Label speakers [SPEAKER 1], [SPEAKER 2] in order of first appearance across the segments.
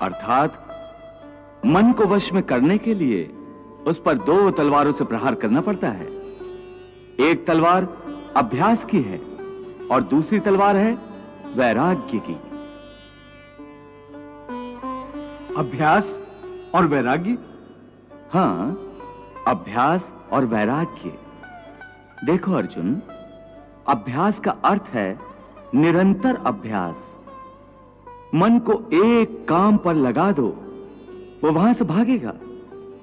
[SPEAKER 1] अर्थात मन को वश में करने के लिए उस पर दो तलवारों से प्रहार करना पड़ता है। एक तलवार अभ्यास की है और दूसरी तलवार है वैराग्य की।
[SPEAKER 2] अभ्यास और वैराग्य?
[SPEAKER 1] हां, अभ्यास और वैराग्य। देखो अर्जुन, अभ्यास का अर्थ है निरंतर अभ्यास। मन को एक काम पर लगा दो, वो वहां से भागेगा,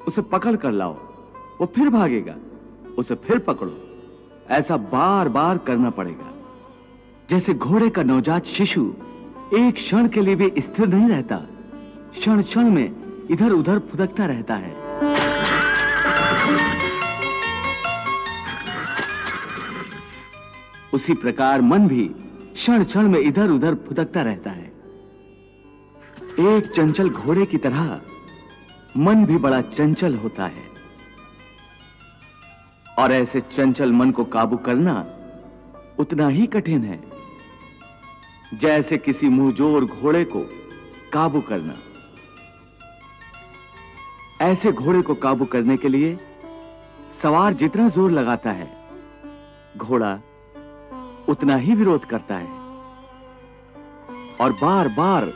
[SPEAKER 1] उसे पकड़ कर लाओ, वो फिर भागेगा, उसे फिर पकड़ो। ऐसा बार बार करना पड़ेगा। जैसे घोड़े का नवजात शिशु एक क्षण के लिए भी स्थिर नहीं रहता, क्षण क्षण में इधर उधर फुदकता रहता है। उसी प्रकार मन भी क्षण क्षण में इधर उधर फुदकता रहता है। एक चंचल घोड़े की तरह मन भी बड़ा चंचल होता है, और ऐसे चंचल मन को काबू करना उतना ही कठिन है जैसे किसी मुंहजोर घोड़े को काबू करना। ऐसे घोड़े को काबू करने के लिए सवार जितना जोर लगाता है, घोड़ा उतना ही विरोध करता है और बार बार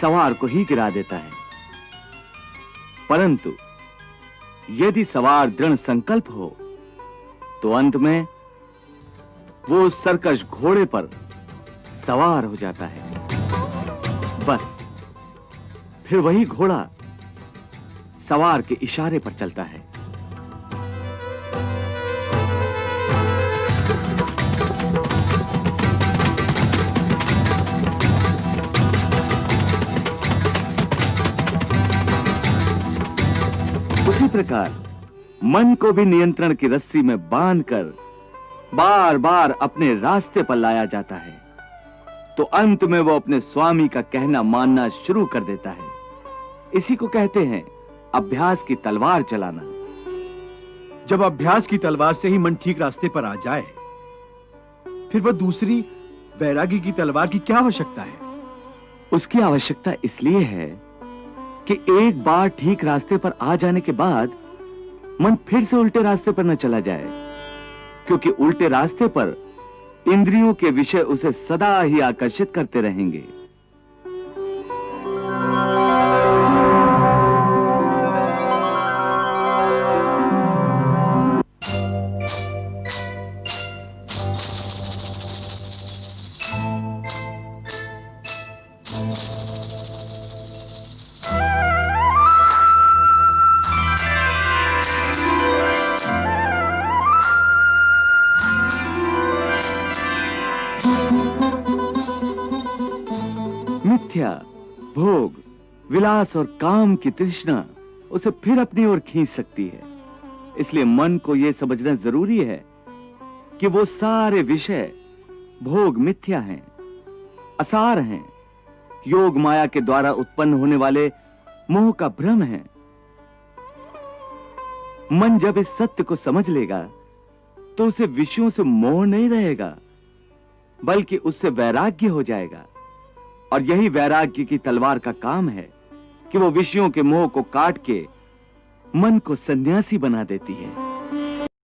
[SPEAKER 1] सवार को ही गिरा देता है। परंतु यदि सवार दृढ़ संकल्प हो तो अंत में वो सरकश घोड़े पर सवार हो जाता है। बस फिर वही घोड़ा सवार के इशारे पर चलता है। उसी प्रकार मन को भी नियंत्रण की रस्सी में बांधकर बार बार अपने रास्ते पर लाया जाता है, तो अंत में वो अपने स्वामी का कहना मानना शुरू कर देता है। इसी को कहते हैं अभ्यास की तलवार चलाना।
[SPEAKER 2] जब अभ्यास की तलवार से ही मन ठीक रास्ते पर आ जाए, फिर वह दूसरी वैराग्य की तलवार की क्या आवश्यकता है?
[SPEAKER 1] उसकी आवश्यकता इसलिए है कि एक बार ठीक रास्ते पर आ जाने के बाद मन फिर से उल्टे रास्ते पर न चला जाए, क्योंकि उल्टे रास्ते पर इंद्रियों के विषय उसे सदा ही आकर्षित करते रहेंगे। मिथ्या, भोग, विलास और काम की तृष्णा उसे फिर अपनी ओर खींच सकती है। इसलिए मन को यह समझना जरूरी है कि वो सारे विषय भोग मिथ्या हैं, असार हैं, योग माया के द्वारा उत्पन्न होने वाले मोह का भ्रम है। मन जब इस सत्य को समझ लेगा तो उसे विषयों से मोह नहीं रहेगा, बल्कि उससे वैराग्य हो जाएगा। और यही वैराग्य की तलवार का काम है कि वो विषयों के मोह को काट के मन को सन्यासी बना देती है।